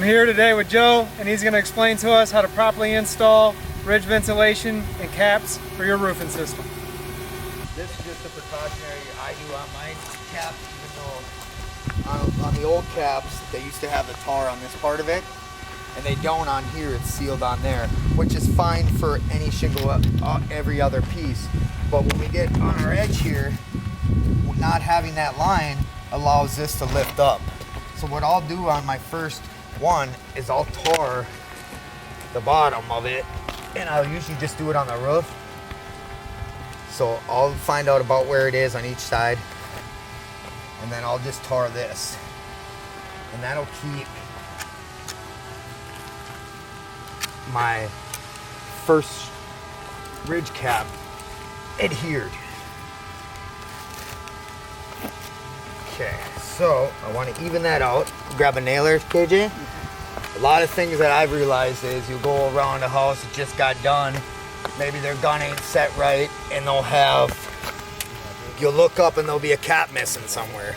here today with Joe, and he's going to explain to us how to properly install ridge ventilation and caps for your roofing system. This is just a precautionary I do on my caps, even though on the old caps they used to have the tar on this part of it, and they don't on here. It's sealed on there, which is fine for any shingle, every other piece. But when we get on our edge here, not having that line allows this to lift up. So what I'll do on my first one is I'll tar the bottom of it, and I'll usually just do it on the roof. So I'll find out about where it is on each side, and then I'll just tar this, and that'll keep my first ridge cap adhered. Okay, so I want to even that out. Grab a nailer, KJ. A lot of things that I've realized is you go around a house that just got done, maybe their gun ain't set right, and you'll look up and there'll be a cap missing somewhere.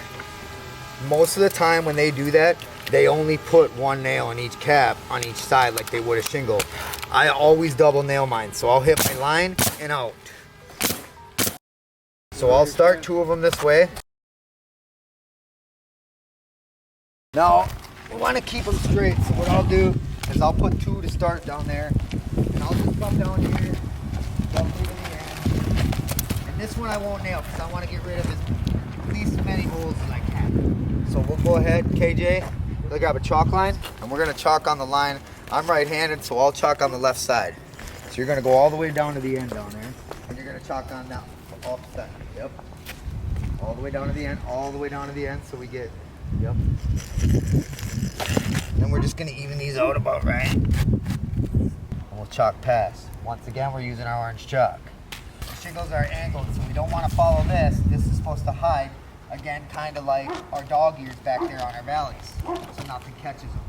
Most of the time when they do that, they only put one nail on each cap on each side like they would a shingle. I always double nail mine, so I'll hit my line and out. So I'll start 2 of them this way. Now, we want to keep them straight, so what I'll do is I'll put 2 to start down there, and I'll just come down here, come through to the end. And this one I won't nail because I want to get rid of at least as many holes as I can. So we'll go ahead, KJ, we'll grab a chalk line, and we're going to chalk on the line. I'm right-handed, so I'll chalk on the left side. So you're going to go all the way down to the end down there, and you're going to chalk on now, off the side. Yep. All the way down to the end, all the way down to the end, so we get. Yep. Then we're just gonna even these out about right. And we'll chalk past. Once again, we're using our orange chalk. The shingles are angled, so we don't want to follow this. This is supposed to hide, again, kind of like our dog ears back there on our valleys, so nothing catches them.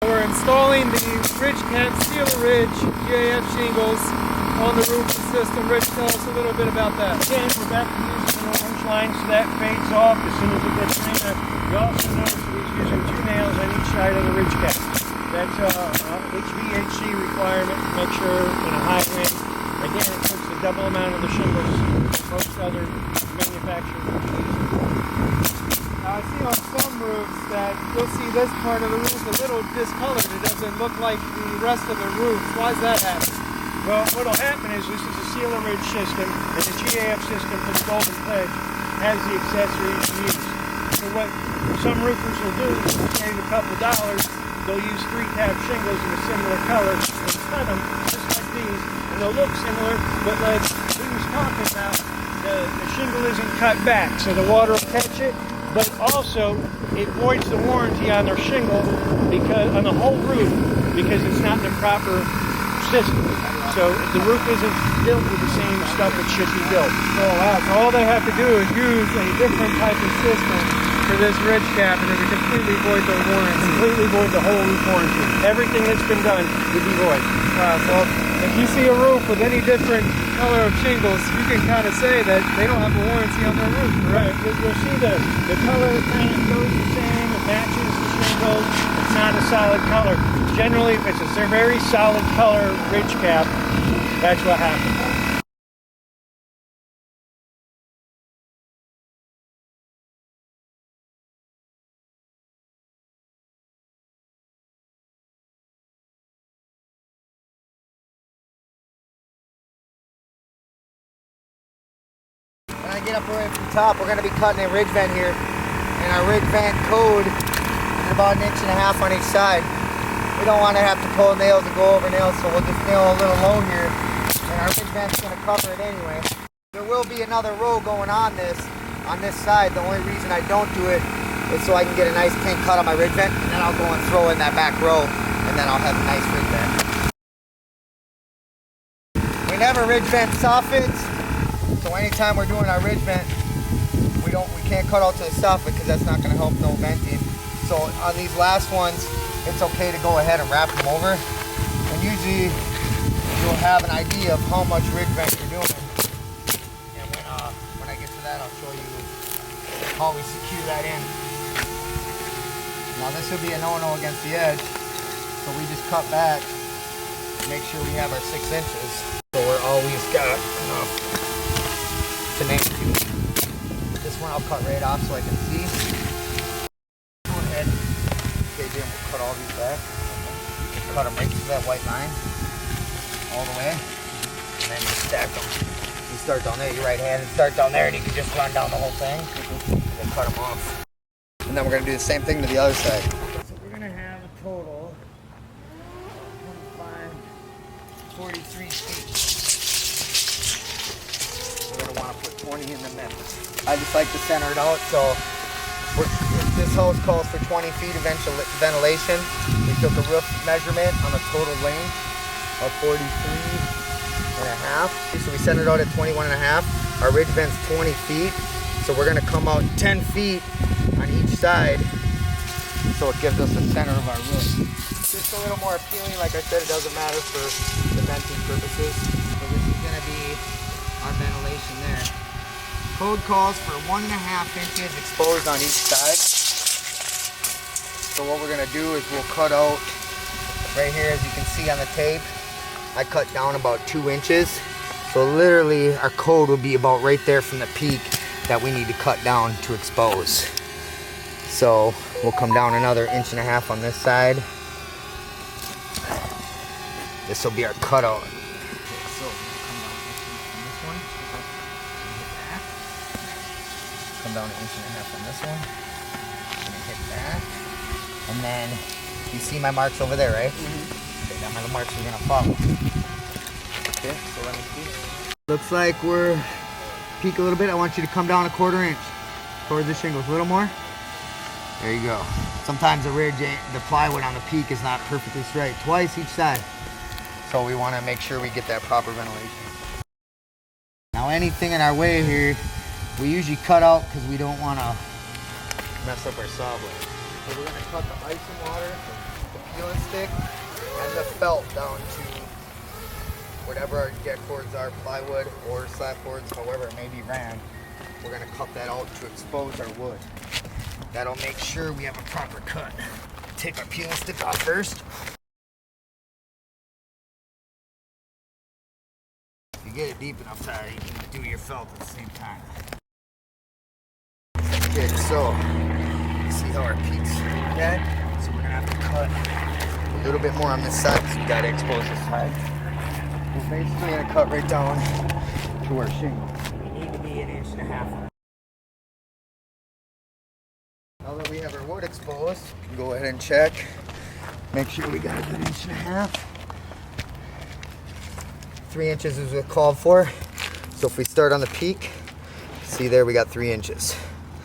We're installing the ridge cap Steel Ridge GAF shingles on the roofing system. Rich, tell us a little bit about that. Again, we're back to using an orange line, so that fades off as soon as it gets cleaner. You also notice that he's using 2 nails on each side of the ridge cap. That's HVHZ requirement to make sure in a high wind. Again, it puts the double amount of the shingles that most other manufacturers use. I see on some roofs that you'll see this part of the roof a little discolored. It doesn't look like the rest of the roof. Why does that happen? Well, what'll happen is this is a Seal and Ridge system, and the GAF system for the Golden Pledge has the accessories used. So what some roofers will do is save a couple dollars. They'll use 3-tab shingles in a similar color and cut them just like these, and they'll look similar, but like we was talking about, the shingle isn't cut back, so the water will catch it. But also, it voids the warranty on their shingle because on the whole roof because it's not in the proper system. So the roof isn't built with the same stuff it should be built. Oh wow, so all they have to do is use a different type of system for this ridge cap and it would completely void the warranty. Completely void the whole roof warranty. Everything that's been done would be void. Wow, so if you see a roof with any different color of shingles, you can kind of say that they don't have a warranty on their roof, right? You'll see the color kind of goes the same, it matches the shingles, it's not a solid color. Generally, if it's a very solid color ridge cap, that's what happens. When I get up right from the top, we're going to be cutting a ridge vent here, and our ridge vent code is about 1.5 inches on each side. We don't want to have to pull nails and go over nails, so we'll just nail a little low here, and our ridge vent's going to cover it anyway. There will be another row going on this side. The only reason I don't do it is so I can get a nice clean cut on my ridge vent, and then I'll go and throw in that back row, and then I'll have a nice ridge vent. We never ridge vent soffits, so anytime we're doing our ridge vent, we can't cut out to the soffit because that's not going to help no venting. So on these last ones, it's okay to go ahead and wrap them over. And usually you'll have an idea of how much ridge vent you're doing. And when I get to that, I'll show you how we secure that in. Now this would be a no-no against the edge, so we just cut back, make sure we have our 6 inches. So we're always got enough to make two. This one I'll cut right off so I can see. Go ahead, KJ, and we'll cut all these back. Just cut them right to that white line, all the way, and then just stack them. You start down there, your right hand, and start down there, and you can just run down the whole thing, and then cut them off. And then we're gonna do the same thing to the other side. So we're gonna have a total 25, 43 feet. We're gonna wanna put 20 in the middle. I just like to center it out, so this house calls for 20 feet of ventilation. We took a roof measurement on a total length of 43.5. So we centered out at 21.5. Our ridge vent's 20 feet. So we're gonna come out 10 feet on each side, so it gives us the center of our roof. Just a little more appealing. Like I said, it doesn't matter for the venting purposes. So this is gonna be our ventilation there. Code calls for 1.5 inches exposed on each side. So what we're gonna do is we'll cut out right here, as you can see on the tape. I cut down about 2 inches. So literally our code will be about right there from the peak that we need to cut down to expose. So we'll come down another 1.5 inches on this side. This will be our cutout. Okay, so come down 1.5 inches on this one. I'm gonna hit that. And then you see my marks over there, right? Okay, now my marks are gonna follow. Okay, so let me see. Looks like we're peak a little bit. I want you to come down 1/4 inch towards the shingles. A little more. There you go. Sometimes the ridge, the plywood on the peak is not perfectly straight. Twice each side. So we want to make sure we get that proper ventilation. Now anything in our way here, we usually cut out because we don't want to mess up our saw blade. So we're going to cut the ice and water, the peeling stick, and the felt down to whatever our deck boards are, plywood or slat boards, however it may be ran. We're going to cut that out to expose our wood. That'll make sure we have a proper cut. Take our peeling stick off first. If you get it deep enough, Tyler, you can do your felt at the same time. Okay, so see how our peaks dead? So we're gonna have to cut a little bit more on this side because we gotta expose this side. We're basically gonna cut right down to our shingle. We need to be 1.5 inches. Now that we have our wood exposed, we can go ahead and check. Make sure we got a good 1.5 inches. 3 inches is what's called for. So if we start on the peak, see there we got 3 inches.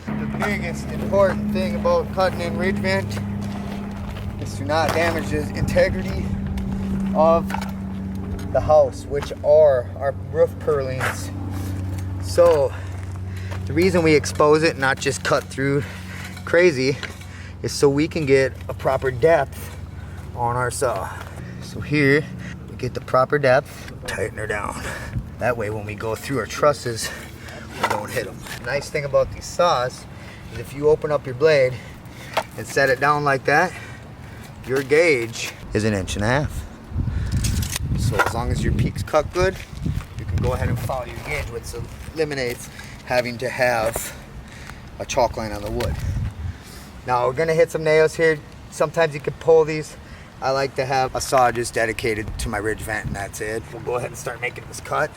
The biggest important thing about cutting in ridge vent is to not damage the integrity of the house, which are our roof purlins. So the reason we expose it, not just cut through crazy, is so we can get a proper depth on our saw. So here we get the proper depth, tighten her down. That way when we go through our trusses, we don't hit them. The nice thing about these saws is if you open up your blade and set it down like that, your gauge is 1.5 inches. So as long as your peak's cut good, you can go ahead and follow your gauge, which eliminates having to have a chalk line on the wood. Now we're gonna hit some nails here. Sometimes you can pull these. I like to have a saw just dedicated to my ridge vent, and that's it. We'll go ahead and start making this cut.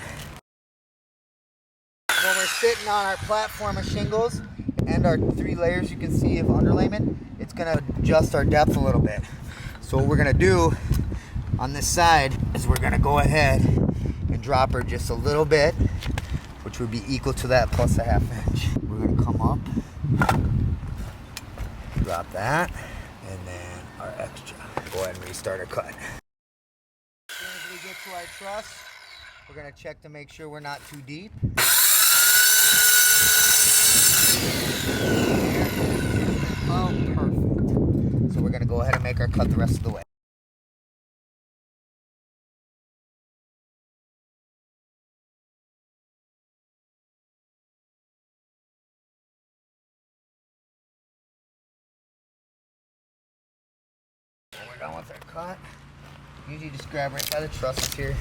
When we're sitting on our platform of shingles and our 3 layers you can see of underlayment, it's gonna adjust our depth a little bit. So what we're gonna do on this side is we're gonna go ahead and drop her just a little bit, which would be equal to that plus 1/2 inch. We're gonna come up, drop that, and then our extra. Go ahead and restart our cut. As soon as we get to our truss, we're gonna check to make sure we're not too deep. Oh, perfect. So we're gonna go ahead and make our cut the rest of the way. done with our cut. Usually just grab right by the trusses here.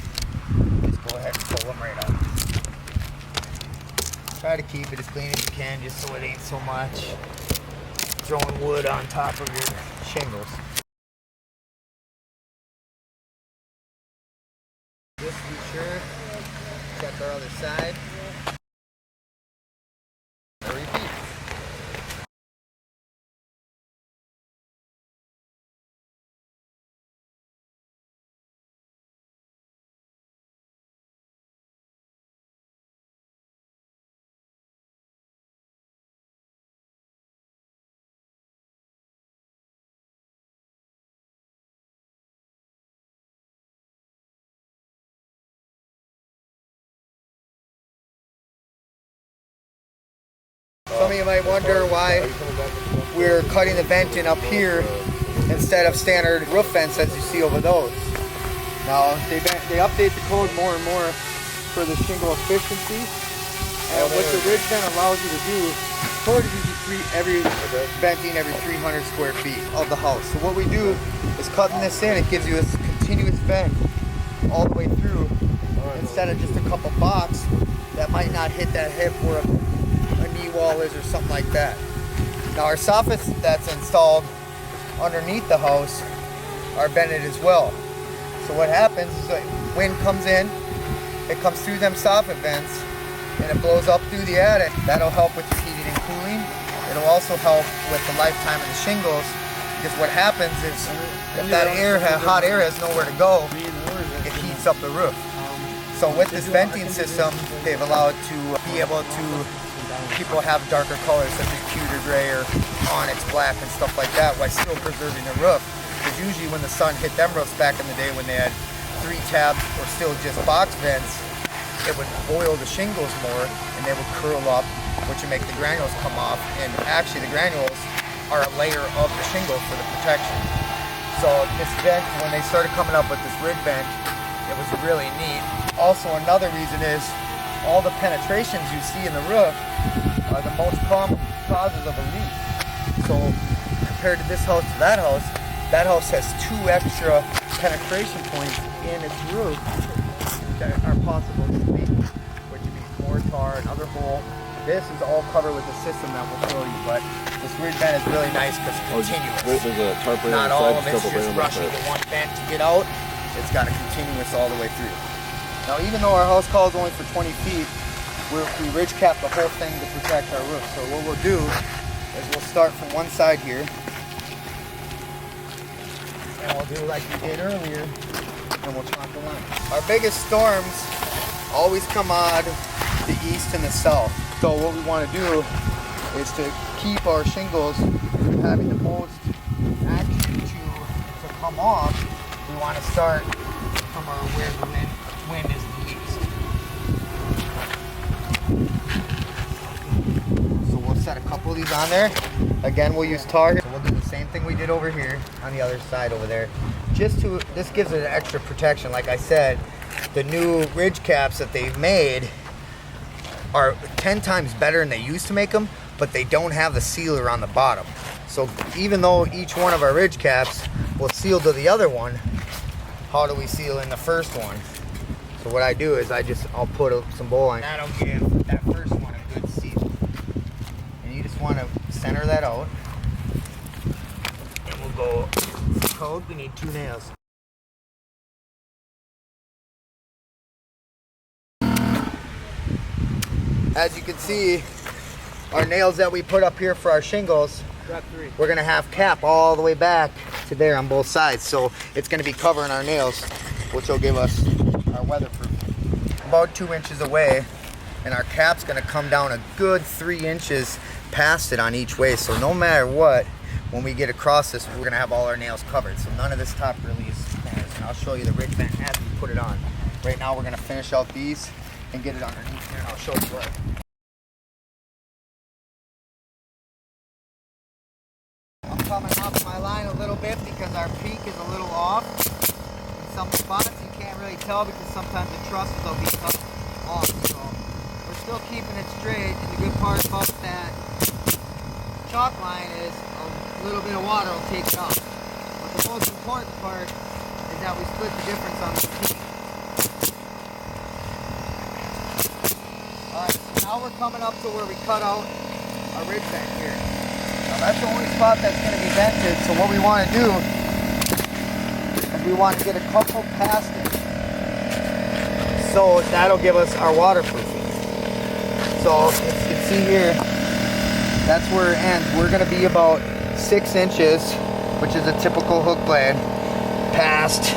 Just go ahead and pull them right up. Try to keep it as clean as you can just so it ain't so much throwing wood on top of your shingles. Just to be sure, check our other side. And repeat. Some of you might wonder why we're cutting the vent in up here instead of standard roof vents as you see over those. Now, they update the code more and more for the shingle efficiency. And what the ridge vent allows you to do, code is venting every 300 square feet of the house. So what we do is cutting this in, it gives you this continuous vent all the way through instead of just a couple box that might not hit that hip where a knee wall is or something like that. Now our soffits that's installed underneath the house are vented as well. So what happens is that wind comes in, it comes through them soffit vents and it blows up through the attic. That'll help with your heating and cooling. It'll also help with the lifetime of the shingles because what happens is if that hot air has nowhere to go, it heats up the roof. So with this venting system, they've allowed to be able to people have darker colors such as pewter gray or onyx black and stuff like that while still preserving the roof. Because usually when the sun hit them roofs back in the day when they had 3 tabs or still just box vents, it would boil the shingles more and they would curl up, which would make the granules come off. And actually the granules are a layer of the shingle for the protection. So this vent, when they started coming up with this ridge vent, it was really neat. Also another reason is all the penetrations you see in the roof are the most common causes of a leak. So compared to this house to that house has 2 extra penetration points in its roof that are possible to leak, which would be mortar, another hole. This is all covered with a system that we'll show you, but this ridge vent is really nice because it's continuous. Not all of it's just rushing to one vent to get out. It's got a continuous all the way through. Now, even though our house call is only for 20 feet, we ridge cap the whole thing to protect our roof. So what we'll do is we'll start from one side here, and we'll do like we did earlier, and we'll chalk the line. Our biggest storms always come on the east and the south. So what we want to do is to keep our shingles from having the most action to come off. We want to start from where the wind is the least. So we'll set a couple of these on there. Again, we'll use tar here. So we'll do the same thing we did over here on the other side over there. This gives it an extra protection. Like I said, the new ridge caps that they've made are 10 times better than they used to make them, but they don't have the sealer on the bottom. So even though each one of our ridge caps will seal to the other one, how do we seal in the first one? So what I do is I'll put some bowline. That'll give that first one a good seal. And you just want to center that out. And we'll go code. We need 2 nails. As you can see, our nails that we put up here for our shingles, we're gonna have cap all the way back to there on both sides. So it's gonna be covering our nails, which will give us our weatherproof. About 2 inches away, and our cap's gonna come down a good 3 inches past it on each way. So no matter what, when we get across this, we're gonna have all our nails covered. So none of this top really is corners. And I'll show you the ridge vent as we put it on. Right now we're gonna finish out these and get it underneath here, and I'll show you what. I'm coming off my line a little bit because our peak is a little off. In some spots you can't really tell because sometimes the trusses will be cut off. So we're still keeping it straight, and the good part about that chalk line is a little bit of water will take it off. But the most important part is that we split the difference on the heat. Alright, so now we're coming up to where we cut out our ridge vent here. Now that's the only spot that's going to be vented, so what we want to do is we want to get a couple past it. So that'll give us our waterproofing. So as you can see here, that's where it ends. We're going to be about 6 inches, which is a typical hook blade, past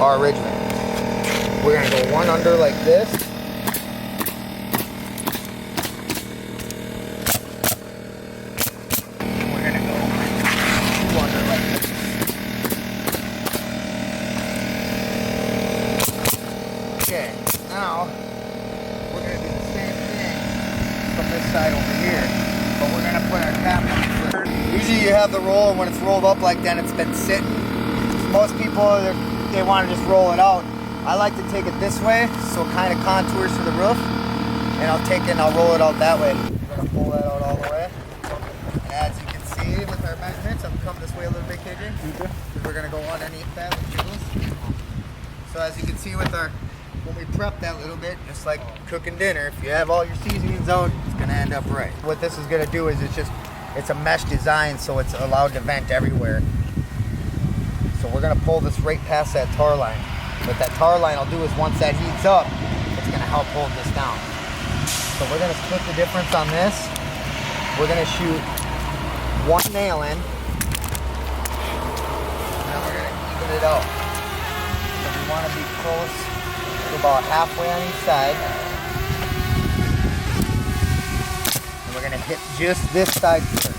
our ridge vent. We're going to go one under like this. We're going to go two under like this. Okay, now we're going to do the same thing from this side over here, but we're going to put our cap on first. Usually you have the roll, and when it's rolled up like that, it's been sitting. Most people, they want to just roll it out. I like to take it this way, so it kind of contours to the roof, and I'll take it and I'll roll it out that way. We're going to pull that out all the way. And as you can see with our measurements, I'm come this way a little bit, KJ. Okay. We're going to go underneath that with Shingles. So as you can see with our, when we prep that little bit, just like cooking dinner, if you have all your seasonings out, it's going to end up right. What this is going to do is it's a mesh design, so it's allowed to vent everywhere. So we're going to pull this right past that tar line. What that tar line will do is once that heats up, it's going to help hold this down. So we're going to split the difference on this. We're going to shoot one nail in, and then we're going to even it out. So we want to be close to about halfway on each side. And we're going to hit just this side first.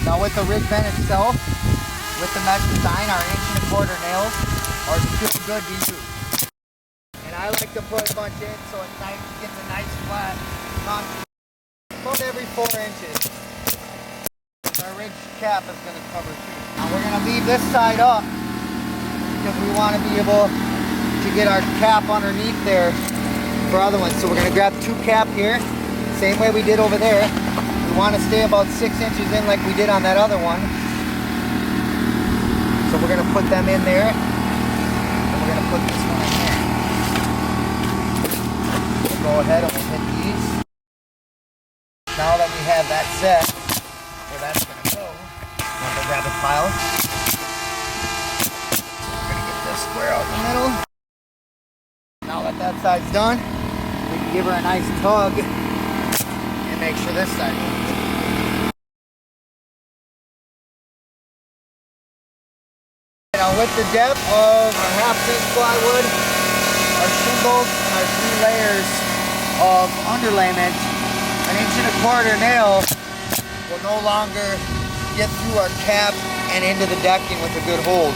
Now with the ridge vent itself, with the mesh design, our 1.25" nails are still good to use. And I like to put a bunch in so it gets a nice flat concrete. About every 4 inches. Our ridge cap is going to cover too. Now we're going to leave this side up because we want to be able to get our cap underneath there for other ones. So we're going to grab 2 cap here, same way we did over there. We want to stay about 6 inches in like we did on that other one. So we're going to put them in there. And we're going to put this one in there. We'll go ahead and we'll hit these. Now that we have that set, where that's going to go, we're going to grab a file. We're going to get this square out in the middle. Now that that side's done, we can give her a nice tug and make sure this side moves. Now with the depth of our 1/2" plywood, our shingles, and our 3 layers of underlayment, an 1.25" nail will no longer get through our cap and into the decking with a good hold.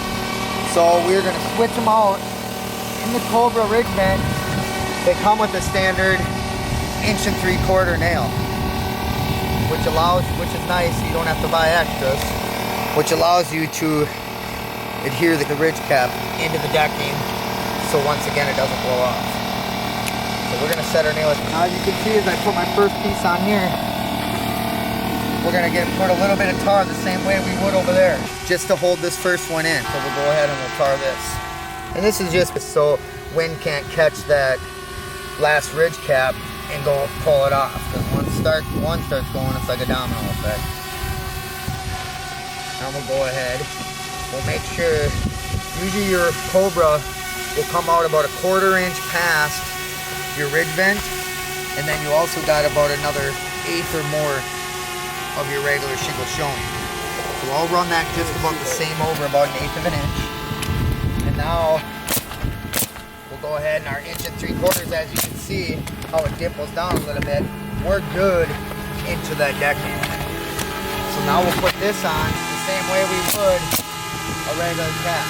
So we're going to switch them out. In the Cobra ridge vent, they come with a standard 1.75" nail, which is nice, so you don't have to buy extras, which allows you to adhere the ridge cap into the decking, so once again it doesn't blow off. So we're going to set our nail. Now as you can see, as I put my first piece on here, we're going to put a little bit of tar the same way we would over there, just to hold this first one in. So we'll go ahead and we'll tar this. And this is just so wind can't catch that last ridge cap and go pull it off, because one starts going, it's like a domino effect. Now we'll go ahead. We'll make sure, usually your Cobra will come out about 1/4 inch past your ridge vent, and then you also got about another 1/8 or more of your regular shingle showing. So I'll run that just about the same over, about 1/8 inch. And now we'll go ahead, and our 1 3/4, as you can see how it dimples down a little bit, we're good into that decking. So now we'll put this on the same way we would a regular cap.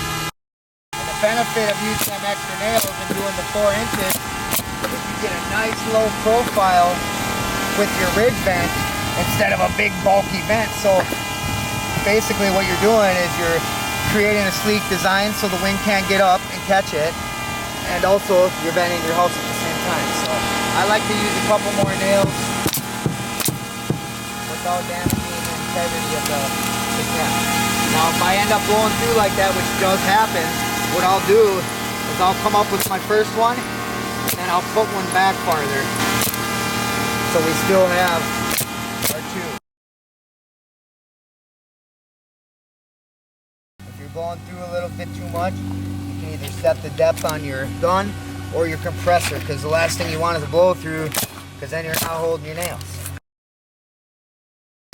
And the benefit of using them extra nails and doing the 4 inches is you get a nice low profile with your ridge vent instead of a big bulky vent. So basically what you're doing is you're creating a sleek design so the wind can't get up and catch it, and also you're venting your house at the same time. So I like to use a couple more nails without damaging the integrity of the cap. Now if I end up blowing through like that, which does happen, what I'll do is I'll come up with my first one and I'll put one back farther so we still have our 2. If you're blowing through a little bit too much, you can either set the depth on your gun or your compressor, because the last thing you want is a blow through, because then you're not holding your nails.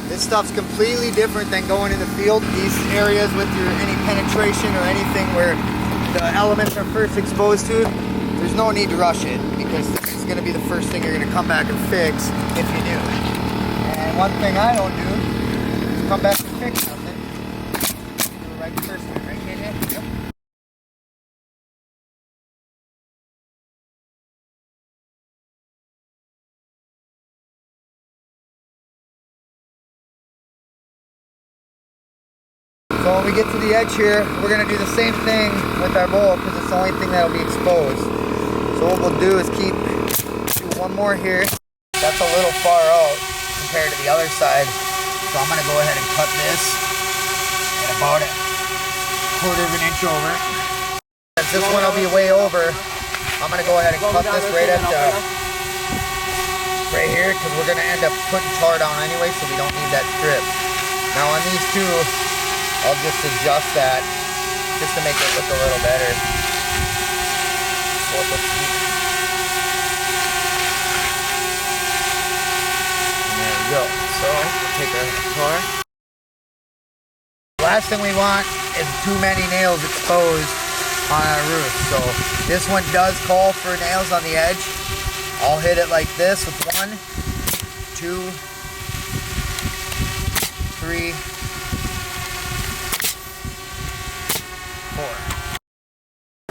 This stuff's completely different than going in the field. These areas with any penetration or anything where the elements are first exposed to, there's no need to rush it, because this is going to be the first thing you're going to come back and fix if you do. And one thing I don't do is come back and fix something. Do it right the first time, right, KJ? Yep. So when we get to the edge here, we're going to do the same thing with our bowl, because it's the only thing that will be exposed. So what we'll do is do one more here. That's a little far out compared to the other side. So I'm going to go ahead and cut this at about a 1/4 of an inch over. Since this one will be way over, I'm going to go ahead and cut this right here, because we're going to end up putting tar down anyway, so we don't need that strip. Now on these two, I'll just adjust that just to make it look a little better. So it looks even. And there we go. So we'll take our tar. Last thing we want is too many nails exposed on our roof. So this one does call for nails on the edge. I'll hit it like this with 1, 2, 3, 4.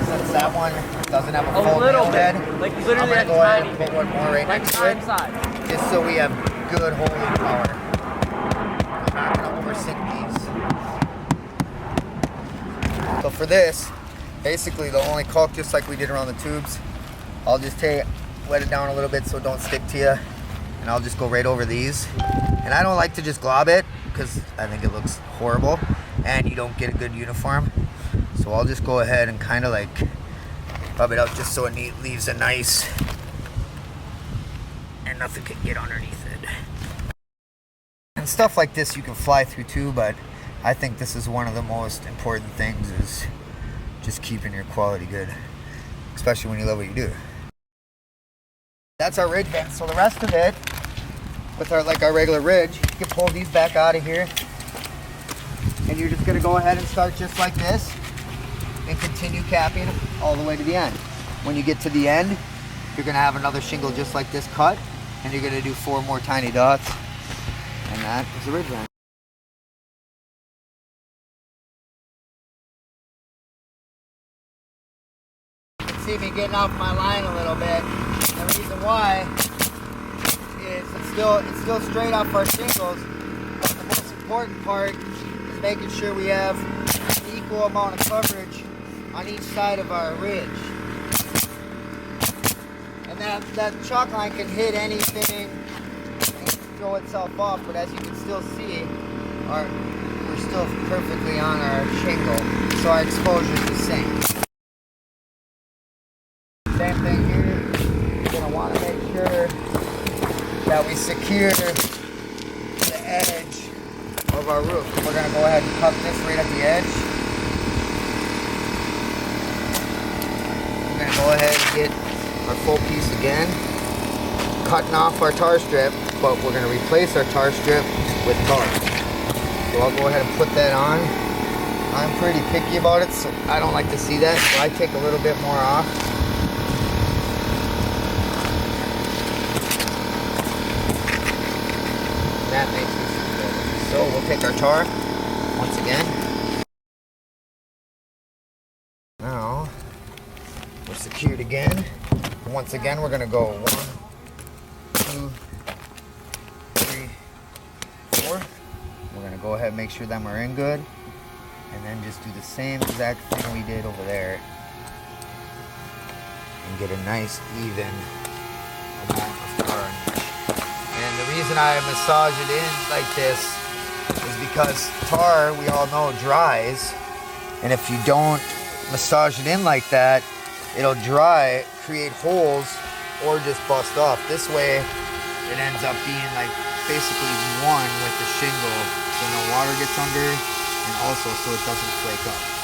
Since that one doesn't have a full nail bed, like I'm literally going to go ahead and put one more right next to it, inside. just so we have good holding power. We're not going to oversick these. So for this, basically the only caulk, just like we did around the tubes, I'll just wet it down a little bit so it don't stick to you, and I'll just go right over these. And I don't like to just glob it, because I think it looks horrible and you don't get a good uniform. So I'll just go ahead and kind of like rub it out just so it leaves a nice, and nothing can get underneath it. And stuff like this you can fly through too, but I think this is one of the most important things, is just keeping your quality good, especially when you love what you do. That's our ridge vent. So the rest of it, with our regular ridge, you can pull these back out of here, and you're just going to go ahead and start just like this and continue capping all the way to the end. When you get to the end, you're going to have another shingle just like this cut, and you're going to do 4 more tiny dots, and that is the ridge vent. You can see me getting off my line a little bit. The reason why is it's still straight off our shingles, but the most important part is making sure we have an equal amount of coverage on each side of our ridge. And that chalk line can hit anything and throw itself off, but as you can still see, we're still perfectly on our shingle, so our exposure is the same. Same thing here. You're going to want to make sure that we secure the edge of our roof. We're going to go ahead and cut this right at the edge. We're going to go ahead and get our full piece again, cutting off our tar strip, but we're going to replace our tar strip with tar. So I'll go ahead and put that on. I'm pretty picky about it, so I don't like to see that, so I take a little bit more off. That makes me feel good. So we'll take our tar once again. once again, we're gonna go 1, 2, 3, 4. We're gonna go ahead and make sure them are in good, and then just do the same exact thing we did over there, and get a nice even amount of tar in there. And the reason I massage it in like this is because tar, we all know, dries, and if you don't massage it in like that, it'll dry, create holes, or just bust off. This way, it ends up being like basically one with the shingle, so no water gets under, and also so it doesn't flake up.